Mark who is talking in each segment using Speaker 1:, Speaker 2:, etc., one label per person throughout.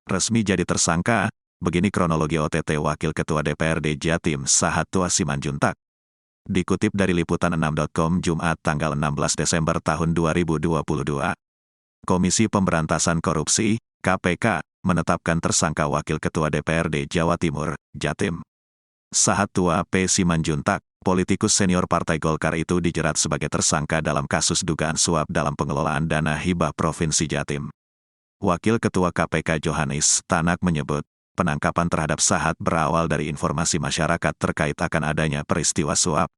Speaker 1: Resmi jadi tersangka, begini kronologi OTT Wakil Ketua DPRD Jatim Sahat Tua Simanjuntak. Dikutip dari liputan6.com Jumat tanggal 16 Desember tahun 2022. Komisi Pemberantasan Korupsi, KPK, menetapkan tersangka Wakil Ketua DPRD Jawa Timur, Jatim. Sahat Tua P. Simanjuntak, politikus senior Partai Golkar itu dijerat sebagai tersangka dalam kasus dugaan suap dalam pengelolaan dana hibah Provinsi Jatim. Wakil Ketua KPK Johannes Tanak menyebut, penangkapan terhadap Sahat berawal dari informasi masyarakat terkait akan adanya peristiwa suap.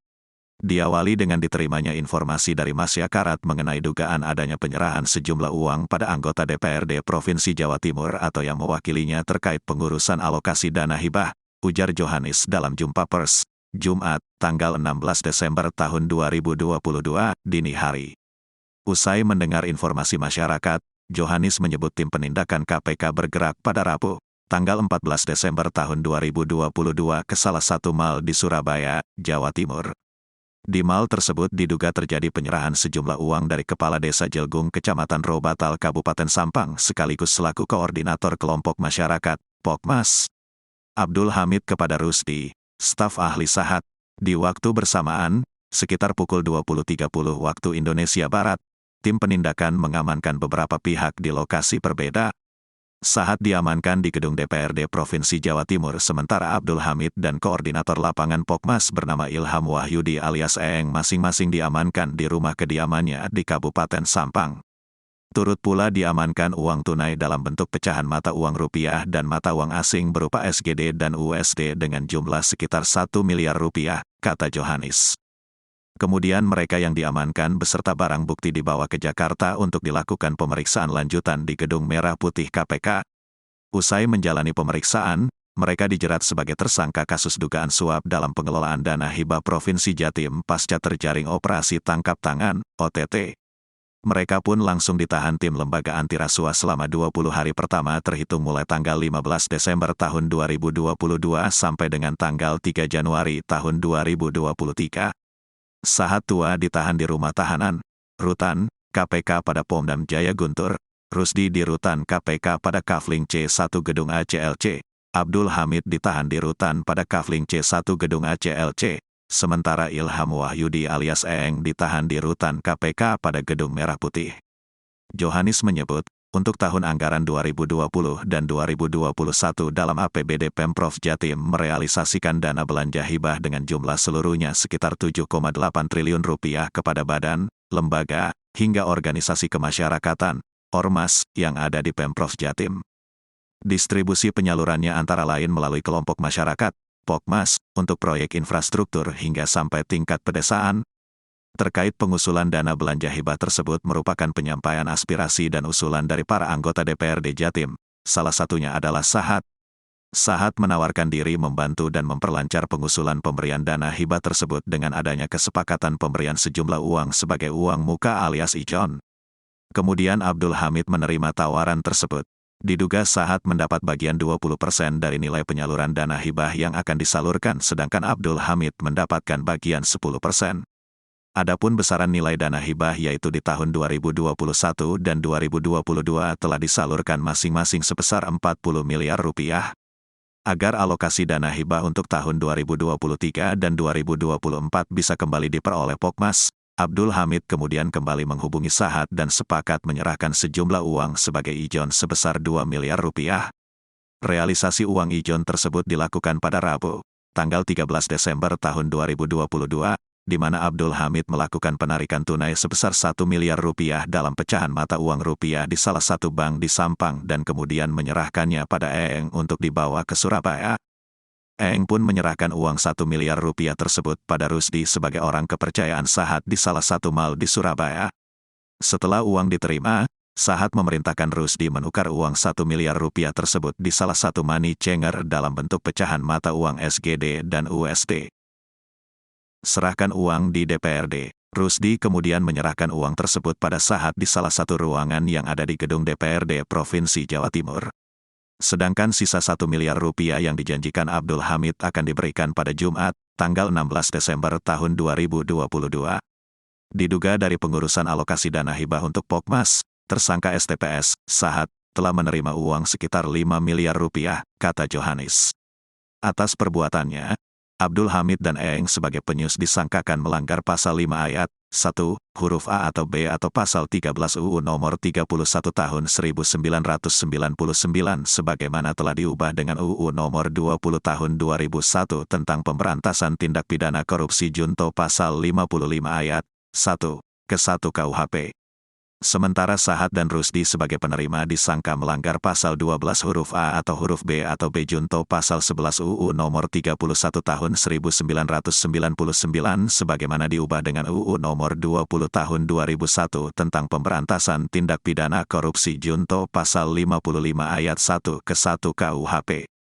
Speaker 1: Diawali dengan diterimanya informasi dari masyarakat mengenai dugaan adanya penyerahan sejumlah uang pada anggota DPRD Provinsi Jawa Timur atau yang mewakilinya terkait pengurusan alokasi dana hibah, ujar Johannes dalam jumpa pers, Jumat, tanggal 16 Desember tahun 2022, dini hari. Usai mendengar informasi masyarakat, Johannes menyebut tim penindakan KPK bergerak pada Rabu, tanggal 14 Desember tahun 2022 ke salah satu mal di Surabaya, Jawa Timur. Di mal tersebut diduga terjadi penyerahan sejumlah uang dari Kepala Desa Jelgung Kecamatan Robatal Kabupaten Sampang sekaligus selaku Koordinator Kelompok Masyarakat, Pokmas, Abdul Hamid kepada Rusdi, staf ahli Sahat. Di waktu bersamaan, sekitar pukul 20.30 waktu Indonesia Barat, tim penindakan mengamankan beberapa pihak di lokasi berbeda. Sahat diamankan di gedung DPRD Provinsi Jawa Timur sementara Abdul Hamid dan Koordinator Lapangan Pokmas bernama Ilham Wahyudi alias Eeng masing-masing diamankan di rumah kediamannya di Kabupaten Sampang. Turut pula diamankan uang tunai dalam bentuk pecahan mata uang rupiah dan mata uang asing berupa SGD dan USD dengan jumlah sekitar 1 miliar rupiah, kata Johannes. Kemudian mereka yang diamankan beserta barang bukti dibawa ke Jakarta untuk dilakukan pemeriksaan lanjutan di Gedung Merah Putih KPK. Usai menjalani pemeriksaan, mereka dijerat sebagai tersangka kasus dugaan suap dalam pengelolaan dana hibah Provinsi Jatim pasca terjaring operasi tangkap tangan, OTT. Mereka pun langsung ditahan tim lembaga anti rasuah selama 20 hari pertama terhitung mulai tanggal 15 Desember tahun 2022 sampai dengan tanggal 3 Januari tahun 2023. Sahat Tua ditahan di rumah tahanan, Rutan, KPK pada Pomdam Jaya Guntur, Rusdi di Rutan KPK pada Kafling C1 Gedung ACLC, Abdul Hamid ditahan di Rutan pada Kafling C1 Gedung ACLC, sementara Ilham Wahyudi alias Eeng ditahan di Rutan KPK pada Gedung Merah Putih. Johannes menyebut, untuk tahun anggaran 2020 dan 2021 dalam APBD Pemprov Jatim merealisasikan dana belanja hibah dengan jumlah seluruhnya sekitar 7,8 triliun rupiah kepada badan, lembaga, hingga organisasi kemasyarakatan, ormas, yang ada di Pemprov Jatim. Distribusi penyalurannya antara lain melalui kelompok masyarakat, Pokmas, untuk proyek infrastruktur hingga sampai tingkat pedesaan. Terkait pengusulan dana belanja hibah tersebut merupakan penyampaian aspirasi dan usulan dari para anggota DPRD Jatim, salah satunya adalah Sahat. Sahat menawarkan diri membantu dan memperlancar pengusulan pemberian dana hibah tersebut dengan adanya kesepakatan pemberian sejumlah uang sebagai uang muka alias ijon. Kemudian Abdul Hamid menerima tawaran tersebut. Diduga Sahat mendapat bagian 20% dari nilai penyaluran dana hibah yang akan disalurkan sedangkan Abdul Hamid mendapatkan bagian 10%. Adapun besaran nilai dana hibah yaitu di tahun 2021 dan 2022 telah disalurkan masing-masing sebesar 40 miliar rupiah. Agar alokasi dana hibah untuk tahun 2023 dan 2024 bisa kembali diperoleh Pokmas, Abdul Hamid kemudian kembali menghubungi Sahat dan sepakat menyerahkan sejumlah uang sebagai ijon sebesar 2 miliar rupiah. Realisasi uang ijon tersebut dilakukan pada Rabu, tanggal 13 Desember tahun 2022, di mana Abdul Hamid melakukan penarikan tunai sebesar 1 miliar rupiah dalam pecahan mata uang rupiah di salah satu bank di Sampang dan kemudian menyerahkannya pada Eeng untuk dibawa ke Surabaya. Eeng pun menyerahkan uang 1 miliar rupiah tersebut pada Rusdi sebagai orang kepercayaan Sahat di salah satu mal di Surabaya. Setelah uang diterima, Sahat memerintahkan Rusdi menukar uang 1 miliar rupiah tersebut di salah satu money changer dalam bentuk pecahan mata uang SGD dan USD. Serahkan uang di DPRD. Rusdi kemudian menyerahkan uang tersebut pada Sahat di salah satu ruangan yang ada di gedung DPRD Provinsi Jawa Timur. Sedangkan sisa 1 miliar rupiah yang dijanjikan Abdul Hamid akan diberikan pada Jumat, tanggal 16 Desember tahun 2022. Diduga dari pengurusan alokasi dana hibah untuk Pokmas, tersangka STPS, Sahat, telah menerima uang sekitar 5 miliar rupiah, kata Johanis. Atas perbuatannya, Abdul Hamid dan Eeng sebagai penyus disangkakan melanggar pasal 5 ayat 1, huruf A atau B atau pasal 13 UU nomor 31 tahun 1999 sebagaimana telah diubah dengan UU nomor 20 tahun 2001 tentang pemberantasan tindak pidana korupsi junto pasal 55 ayat 1 ke 1 KUHP. Sementara Sahat dan Rusdi sebagai penerima disangka melanggar pasal 12 huruf A atau huruf B atau B junto pasal 11 UU nomor 31 tahun 1999 sebagaimana diubah dengan UU nomor 20 tahun 2001 tentang pemberantasan tindak pidana korupsi junto pasal 55 ayat 1 ke 1 KUHP.